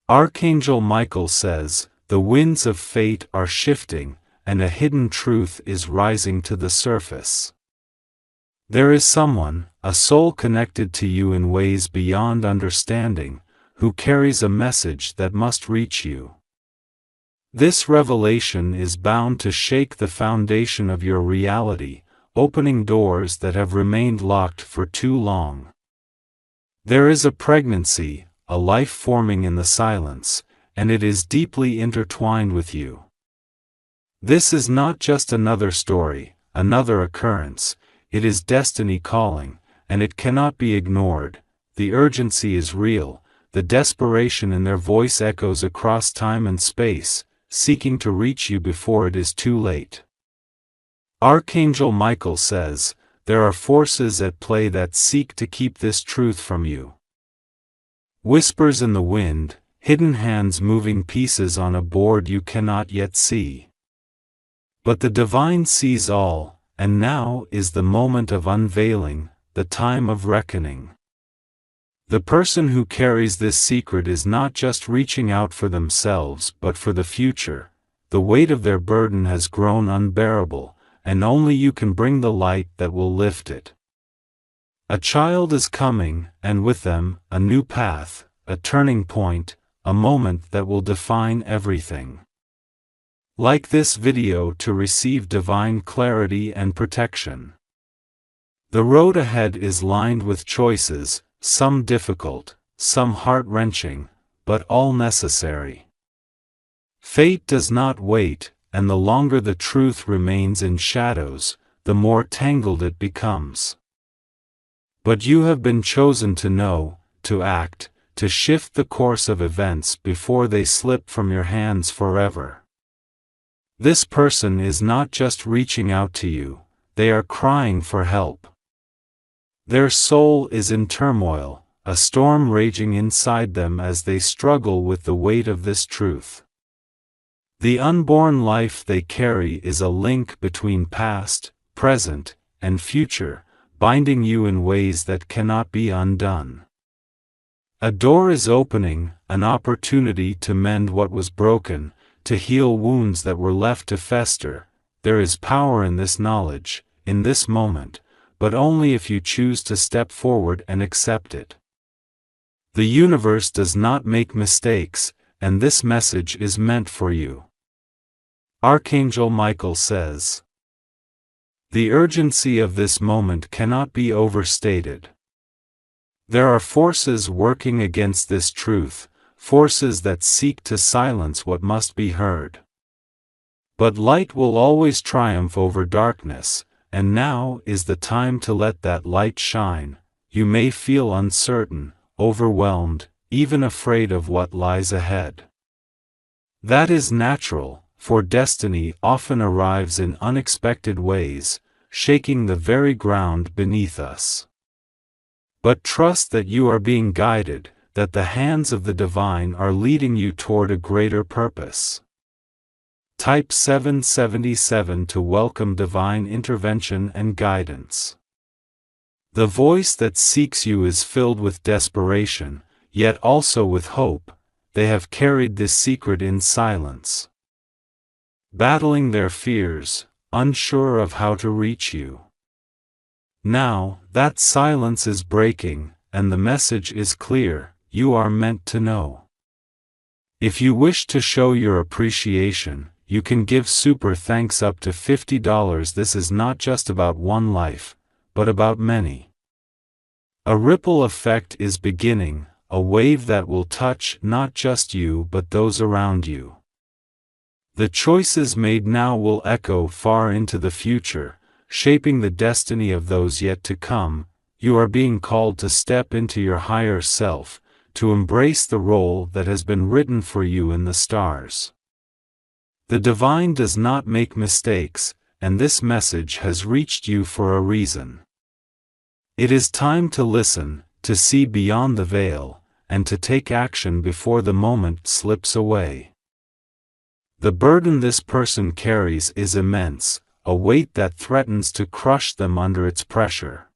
Archangel Michael says, "The winds of fate are shifting, and a hidden truth is rising to the surface." There is someone, a soul connected to you in ways beyond understanding, who carries a message that must reach you. This revelation is bound to shake the foundation of your reality, opening doors that have remained locked for too long. There is a pregnancy, a life forming in the silence, and it is deeply intertwined with you. This is not just another story, another occurrence. It is destiny calling, and it cannot be ignored. The urgency is real, the desperation in their voice echoes across time and space, seeking to reach you before it is too late. Archangel Michael says, there are forces at play that seek to keep this truth from you. Whispers in the wind, hidden hands moving pieces on a board you cannot yet see. But the divine sees all, and now is the moment of unveiling, the time of reckoning. The person who carries this secret is not just reaching out for themselves but for the future. The weight of their burden has grown unbearable, and only you can bring the light that will lift it. A child is coming, and with them, a new path, a turning point, a moment that will define everything. Like this video to receive divine clarity and protection. The road ahead is lined with choices, some difficult, some heart-wrenching, but all necessary. Fate does not wait, and the longer the truth remains in shadows, the more tangled it becomes. But you have been chosen to know, to act, to shift the course of events before they slip from your hands forever. This person is not just reaching out to you, they are crying for help. Their soul is in turmoil, a storm raging inside them as they struggle with the weight of this truth. The unborn life they carry is a link between past, present, and future, binding you in ways that cannot be undone. A door is opening, an opportunity to mend what was broken, to heal wounds that were left to fester. There is power in this knowledge, in this moment, but only if you choose to step forward and accept it. The universe does not make mistakes, and this message is meant for you. Archangel Michael says, the urgency of this moment cannot be overstated. There are forces working against this truth, forces that seek to silence what must be heard. But light will always triumph over darkness, and now is the time to let that light shine. You may feel uncertain, overwhelmed, even afraid of what lies ahead. That is natural, for destiny often arrives in unexpected ways, shaking the very ground beneath us. But trust that you are being guided, that the hands of the divine are leading you toward a greater purpose. Type 777 to welcome divine intervention and guidance. The voice that seeks you is filled with desperation, yet also with hope. They have carried this secret in silence, battling their fears, unsure of how to reach you. Now, that silence is breaking, and the message is clear. You are meant to know. If you wish to show your appreciation, you can give super thanks up to $50. This is not just about one life, but about many. A ripple effect is beginning, a wave that will touch not just you but those around you. The choices made now will echo far into the future, shaping the destiny of those yet to come. You are being called to step into your higher self, to embrace the role that has been written for you in the stars. The divine does not make mistakes, and this message has reached you for a reason. It is time to listen, to see beyond the veil, and to take action before the moment slips away. The burden this person carries is immense, a weight that threatens to crush them under its pressure.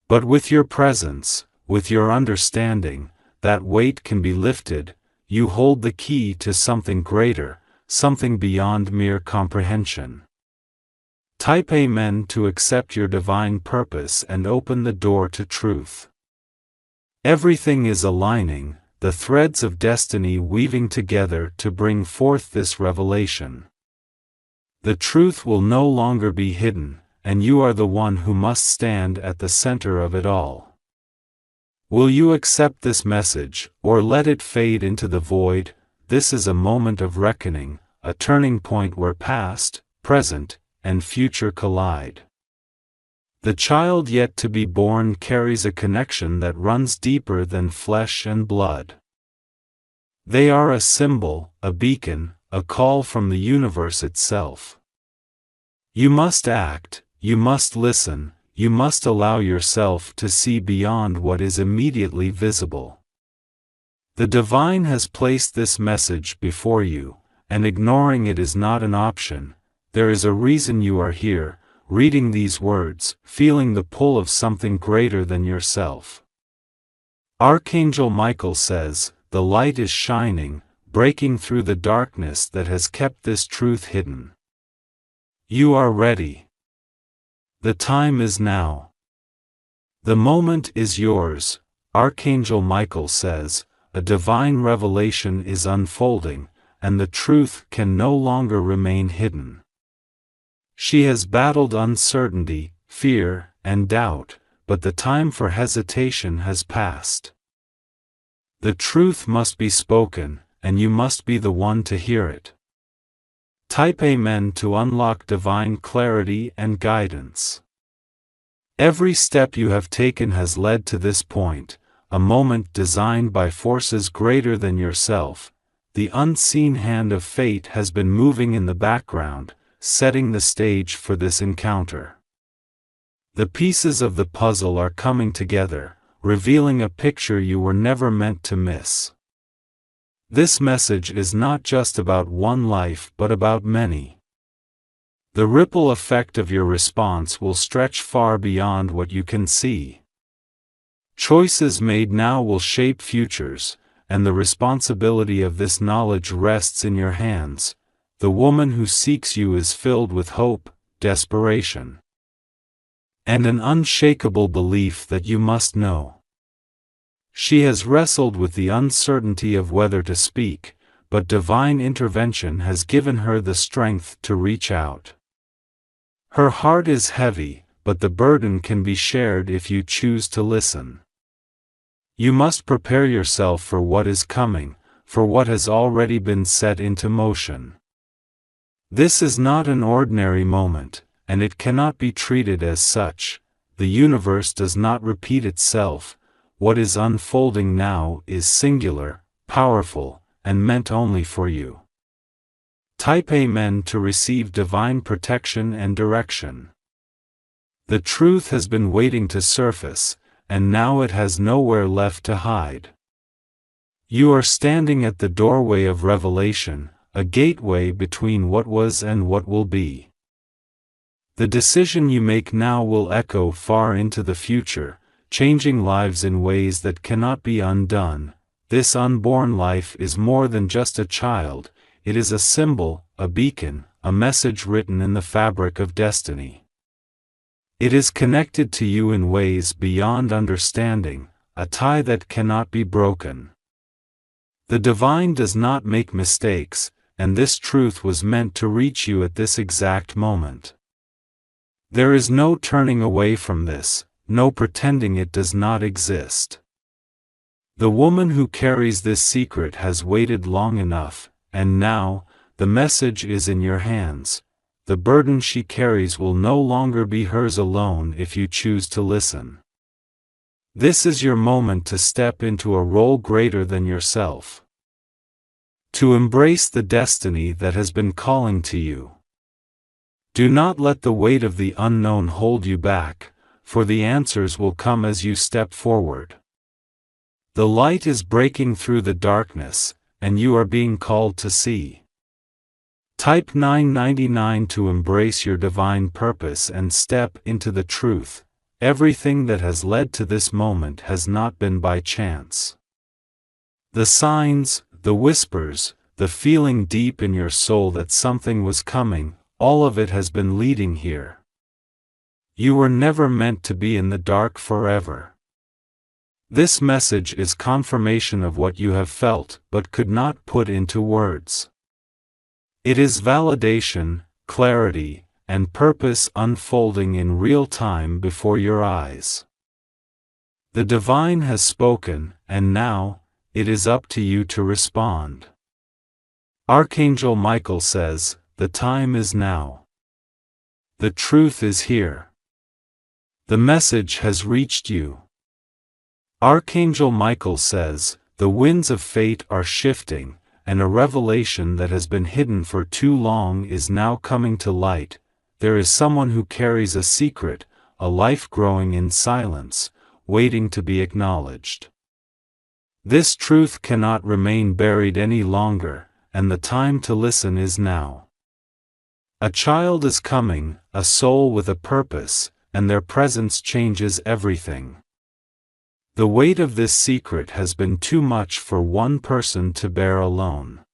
But with your presence, with your understanding, that weight can be lifted. you hold the key to something greater, something beyond mere comprehension. Type Amen to accept your divine purpose and open the door to truth. Everything is aligning, the threads of destiny weaving together to bring forth this revelation. The truth will no longer be hidden, and you are the one who must stand at the center of it all. Will you accept this message, or let it fade into the void? This is a moment of reckoning, a turning point where past, present, and future collide. The child yet to be born carries a connection that runs deeper than flesh and blood. They are a symbol, a beacon, a call from the universe itself. You must act, you must listen, you must allow yourself to see beyond what is immediately visible. The divine has placed this message before you, and ignoring it is not an option. There is a reason you are here, reading these words, feeling the pull of something greater than yourself. Archangel Michael says, "The light is shining, breaking through the darkness that has kept this truth hidden." You are ready. The time is now. The moment is yours. Archangel Michael says, a divine revelation is unfolding, and the truth can no longer remain hidden. She has battled uncertainty, fear, and doubt, but the time for hesitation has passed. The truth must be spoken, and you must be the one to hear it. Type Amen to unlock divine clarity and guidance. Every step you have taken has led to this point, a moment designed by forces greater than yourself. The unseen hand of fate has been moving in the background, setting the stage for this encounter. The pieces of the puzzle are coming together, revealing a picture you were never meant to miss. This message is not just about one life but about many. The ripple effect of your response will stretch far beyond what you can see. Choices made now will shape futures, and the responsibility of this knowledge rests in your hands. The woman who seeks you is filled with hope, desperation, and an unshakable belief that you must know. She has wrestled with the uncertainty of whether to speak, but divine intervention has given her the strength to reach out. Her heart is heavy, but the burden can be shared if you choose to listen. You must prepare yourself for what is coming, for what has already been set into motion. This is not an ordinary moment, and it cannot be treated as such. The universe does not repeat itself. What is unfolding now is singular, powerful, and meant only for you. Type Amen to receive divine protection and direction. The truth has been waiting to surface, and now it has nowhere left to hide. You are standing at the doorway of revelation, a gateway between what was and what will be. The decision you make now will echo far into the future, changing lives in ways that cannot be undone. This unborn life is more than just a child, it is a symbol, a beacon, a message written in the fabric of destiny. It is connected to you in ways beyond understanding, a tie that cannot be broken. The divine does not make mistakes, and this truth was meant to reach you at this exact moment. There is no turning away from this, no pretending it does not exist. The woman who carries this secret has waited long enough, and now, the message is in your hands. The burden she carries will no longer be hers alone if you choose to listen. This is your moment to step into a role greater than yourself. To embrace the destiny that has been calling to you. Do not let the weight of the unknown hold you back, for the answers will come as you step forward. The light is breaking through the darkness, and you are being called to see. Type 999 to embrace your divine purpose and step into the truth. Everything that has led to this moment has not been by chance. The signs, the whispers, the feeling deep in your soul that something was coming, all of it has been leading here. You were never meant to be in the dark forever. This message is confirmation of what you have felt but could not put into words. It is validation, clarity, and purpose unfolding in real time before your eyes. The divine has spoken, and now, it is up to you to respond. Archangel Michael says, "The time is now. The truth is here. The message has reached you." Archangel Michael says, "The winds of fate are shifting, and a revelation that has been hidden for too long is now coming to light. There is someone who carries a secret, a life growing in silence, waiting to be acknowledged. This truth cannot remain buried any longer, and the time to listen is now. A child is coming, a soul with a purpose, and their presence changes everything. The weight of this secret has been too much for one person to bear alone.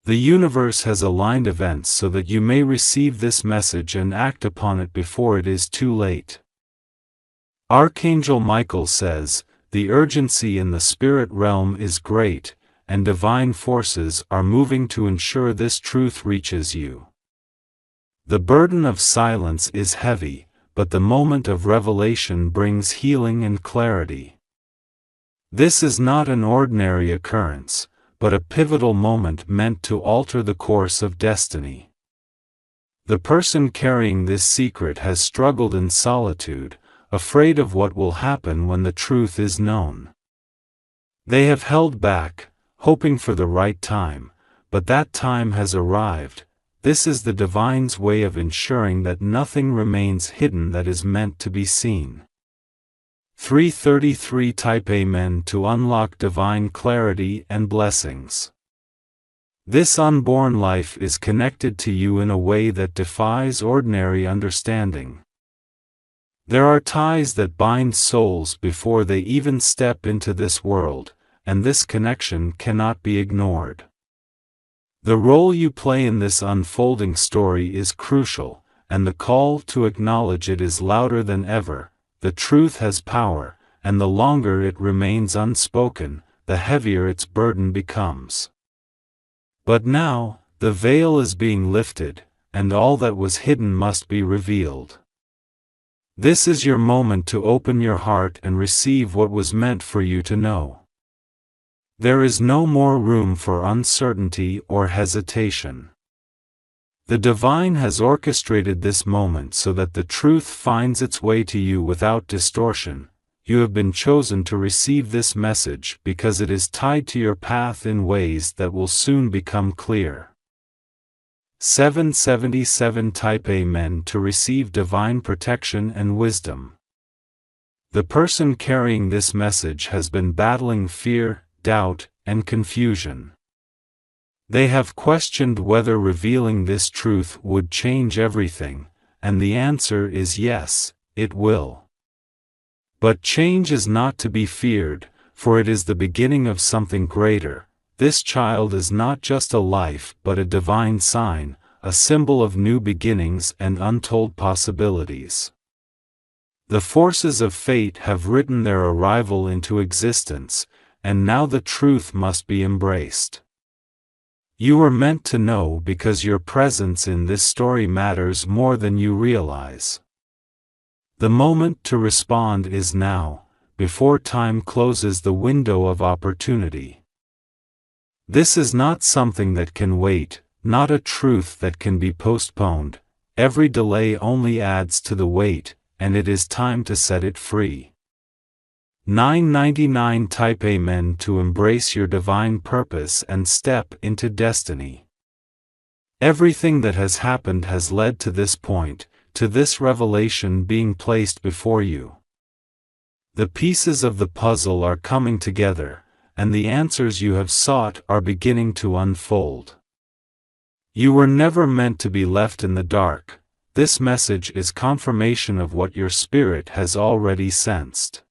The universe has aligned events so that you may receive this message and act upon it before it is too late." Archangel Michael says, "The urgency in the spirit realm is great, and divine forces are moving to ensure this truth reaches you. The burden of silence is heavy, but the moment of revelation brings healing and clarity. This is not an ordinary occurrence, but a pivotal moment meant to alter the course of destiny. The person carrying this secret has struggled in solitude, afraid of what will happen when the truth is known. They have held back, hoping for the right time, but that time has arrived. This is the divine's way of ensuring that nothing remains hidden that is meant to be seen." 333 Type Amen to unlock divine clarity and blessings. This unborn life is connected to you in a way that defies ordinary understanding. There are ties that bind souls before they even step into this world, and this connection cannot be ignored. The role you play in this unfolding story is crucial, and the call to acknowledge it is louder than ever. The truth has power, and the longer it remains unspoken, the heavier its burden becomes. But now, the veil is being lifted, and all that was hidden must be revealed. This is your moment to open your heart and receive what was meant for you to know. There is no more room for uncertainty or hesitation. The divine has orchestrated this moment so that the truth finds its way to you without distortion. You have been chosen to receive this message because it is tied to your path in ways that will soon become clear. 777 Type Amen to receive divine protection and wisdom. The person carrying this message has been battling fear, doubt, and confusion. They have questioned whether revealing this truth would change everything, and the answer is yes, it will. But change is not to be feared, for it is the beginning of something greater. This child is not just a life but a divine sign, a symbol of new beginnings and untold possibilities. The forces of fate have written their arrival into existence, and now the truth must be embraced. You were meant to know because your presence in this story matters more than you realize. The moment to respond is now, before time closes the window of opportunity. This is not something that can wait, not a truth that can be postponed. Every delay only adds to the weight, and it is time to set it free. 999 Type Amen to embrace your divine purpose and step into destiny. Everything that has happened has led to this point, to this revelation being placed before you. The pieces of the puzzle are coming together, and the answers you have sought are beginning to unfold. You were never meant to be left in the dark. This message is confirmation of what your spirit has already sensed.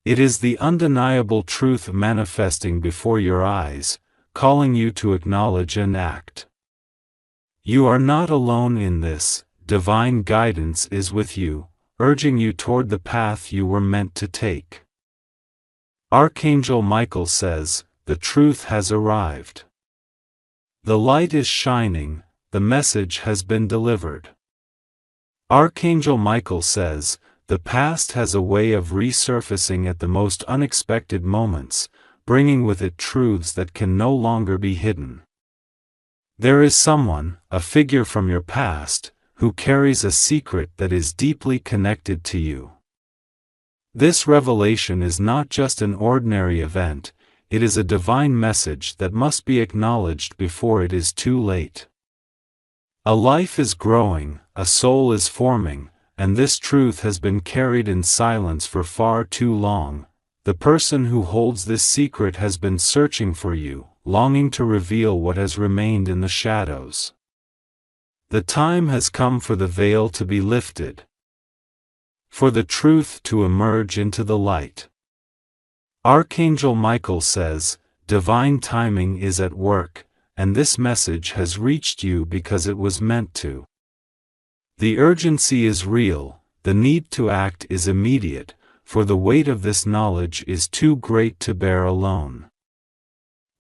It is the undeniable truth manifesting before your eyes, calling you to acknowledge and act. You are not alone in this. Divine guidance is with you, urging you toward the path you were meant to take. Archangel Michael says, "The truth has arrived. The light is shining, the message has been delivered." Archangel Michael says, "The past has a way of resurfacing at the most unexpected moments, bringing with it truths that can no longer be hidden." There is someone, a figure from your past, who carries a secret that is deeply connected to you. This revelation is not just an ordinary event, it is a divine message that must be acknowledged before it is too late. A life is growing, a soul is forming, and this truth has been carried in silence for far too long. The person who holds this secret has been searching for you, longing to reveal what has remained in the shadows. The time has come for the veil to be lifted, for the truth to emerge into the light. Archangel Michael says, "Divine timing is at work, and this message has reached you because it was meant to." The urgency is real, the need to act is immediate, for the weight of this knowledge is too great to bear alone.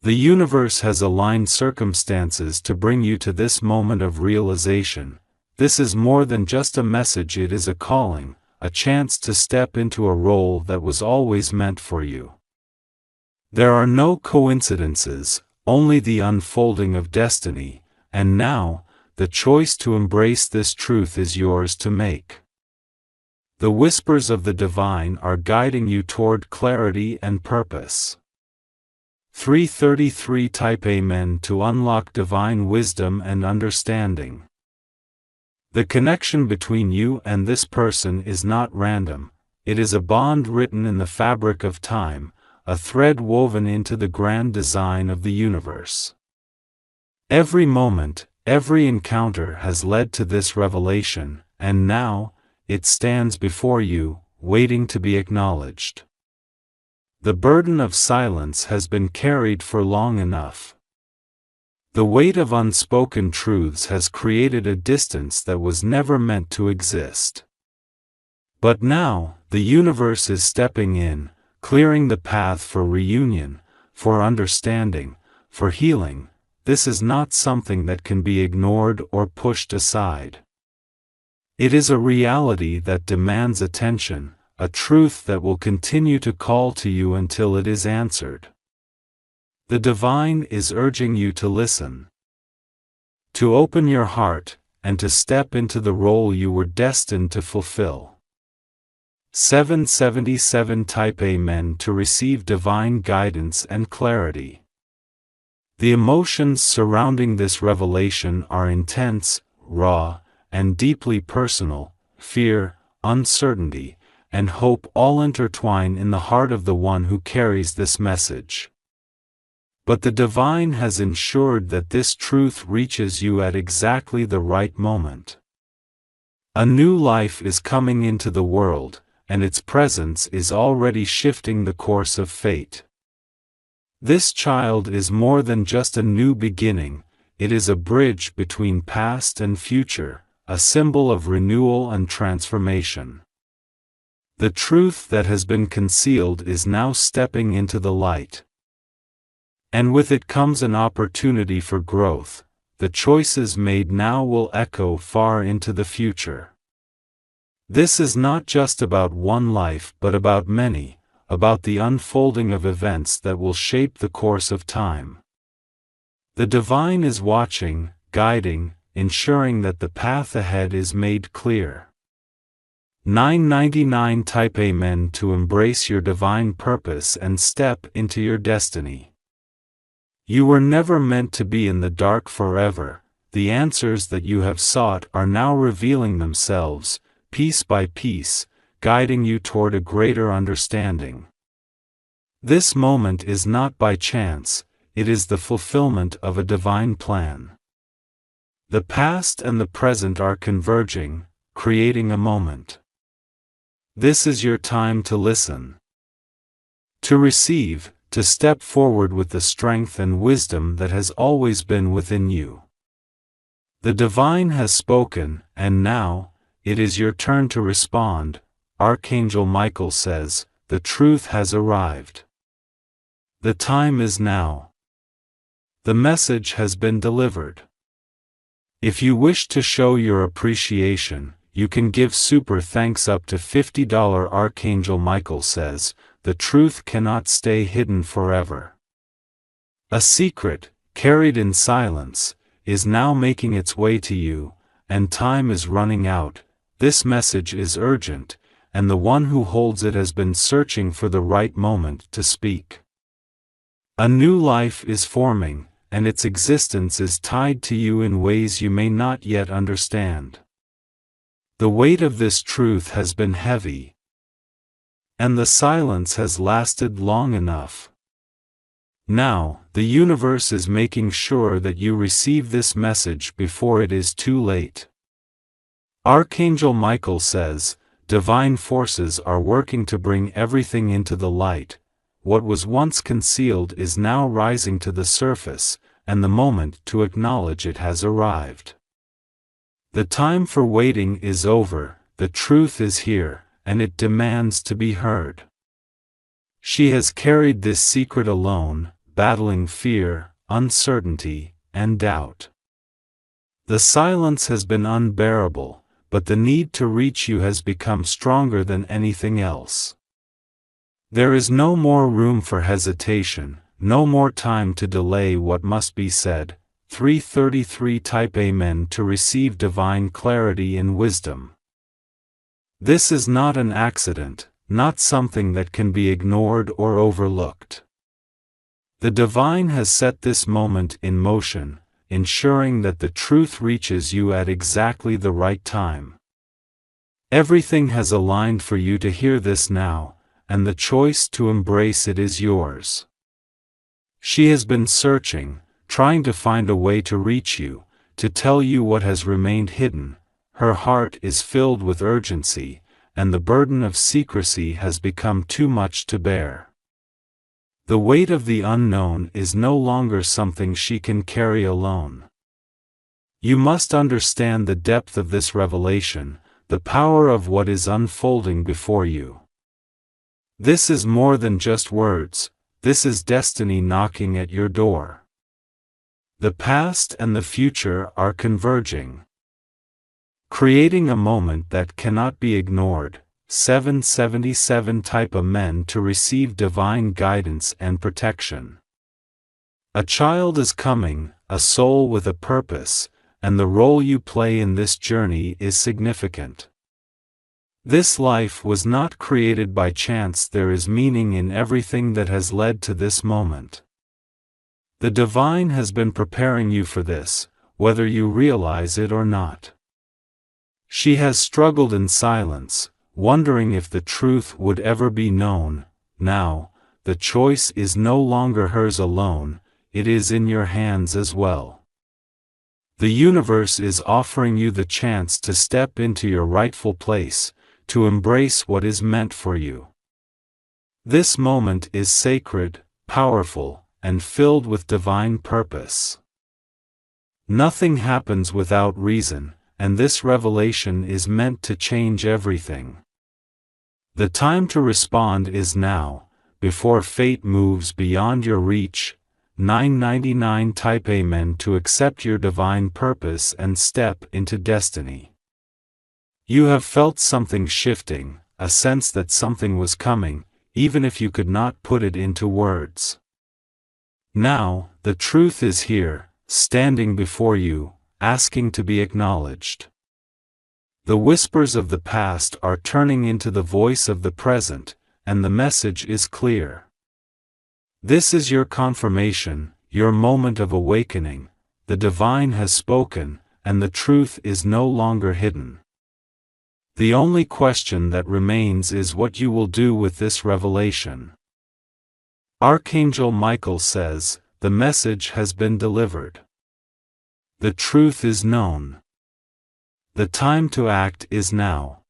The universe has aligned circumstances to bring you to this moment of realization. This is more than just a message, it is a calling, a chance to step into a role that was always meant for you. There are no coincidences, only the unfolding of destiny, and now, the choice to embrace this truth is yours to make. The whispers of the divine are guiding you toward clarity and purpose. 333 Type Amen to unlock divine wisdom and understanding. The connection between you and this person is not random, it is a bond written in the fabric of time, a thread woven into the grand design of the universe. Every moment, every encounter has led to this revelation, and now, it stands before you, waiting to be acknowledged. The burden of silence has been carried for long enough. The weight of unspoken truths has created a distance that was never meant to exist. But now, the universe is stepping in, clearing the path for reunion, for understanding, for healing. This is not something that can be ignored or pushed aside. It is a reality that demands attention, a truth that will continue to call to you until it is answered. The divine is urging you to listen, to open your heart, and to step into the role you were destined to fulfill. 777 Type Amen to receive divine guidance and clarity. The emotions surrounding this revelation are intense, raw, and deeply personal. Fear, uncertainty, and hope all intertwine in the heart of the one who carries this message. But the divine has ensured that this truth reaches you at exactly the right moment. A new life is coming into the world, and its presence is already shifting the course of fate. This child is more than just a new beginning, it is a bridge between past and future, a symbol of renewal and transformation. The truth that has been concealed is now stepping into the light. And with it comes an opportunity for growth. The choices made now will echo far into the future. This is not just about one life but about many, about the unfolding of events that will shape the course of time. The divine is watching, guiding, ensuring that the path ahead is made clear. 999 Type Amen to embrace your divine purpose and step into your destiny. You were never meant to be in the dark forever. The answers that you have sought are now revealing themselves, piece by piece, guiding you toward a greater understanding. This moment is not by chance, it is the fulfillment of a divine plan. The past and the present are converging, creating a moment. This is your time to listen. To receive, to step forward with the strength and wisdom that has always been within you. The divine has spoken, and now, it is your turn to respond. Archangel Michael says, the truth has arrived. The time is now. The message has been delivered. If you wish to show your appreciation, you can give super thanks up to $50. Archangel Michael says, the truth cannot stay hidden forever. A secret, carried in silence, is now making its way to you, and time is running out. This message is urgent, and the one who holds it has been searching for the right moment to speak. A new life is forming, and its existence is tied to you in ways you may not yet understand. The weight of this truth has been heavy, and the silence has lasted long enough. Now, the universe is making sure that you receive this message before it is too late. Archangel Michael says, divine forces are working to bring everything into the light. What was once concealed is now rising to the surface, and the moment to acknowledge it has arrived. The time for waiting is over, the truth is here, and it demands to be heard. She has carried this secret alone, battling fear, uncertainty, and doubt. The silence has been unbearable, but the need to reach you has become stronger than anything else. There is no more room for hesitation, no more time to delay what must be said. 333 Type Amen to receive divine clarity and wisdom. This is not an accident, not something that can be ignored or overlooked. The divine has set this moment in motion, ensuring that the truth reaches you at exactly the right time. Everything has aligned for you to hear this now, and the choice to embrace it is yours. She has been searching, trying to find a way to reach you, to tell you what has remained hidden. Her heart is filled with urgency, and the burden of secrecy has become too much to bear. The weight of the unknown is no longer something she can carry alone. You must understand the depth of this revelation, the power of what is unfolding before you. This is more than just words, this is destiny knocking at your door. The past and the future are converging, creating a moment that cannot be ignored. 777 Type Amen to receive divine guidance and protection. A child is coming, a soul with a purpose, and the role you play in this journey is significant. This life was not created by chance. There is meaning in everything that has led to this moment. The divine has been preparing you for this, whether you realize it or not. She has struggled in silence, wondering if the truth would ever be known. Now, the choice is no longer hers alone, it is in your hands as well. The universe is offering you the chance to step into your rightful place, to embrace what is meant for you. This moment is sacred, powerful, and filled with divine purpose. Nothing happens without reason, and this revelation is meant to change everything. The time to respond is now, before fate moves beyond your reach. 999 Type Amen to accept your divine purpose and step into destiny. You have felt something shifting, a sense that something was coming, even if you could not put it into words. Now, the truth is here, standing before you, asking to be acknowledged. The whispers of the past are turning into the voice of the present, and the message is clear. This is your confirmation, your moment of awakening. The divine has spoken, and the truth is no longer hidden. The only question that remains is what you will do with this revelation. Archangel Michael says, the message has been delivered. The truth is known. The time to act is now.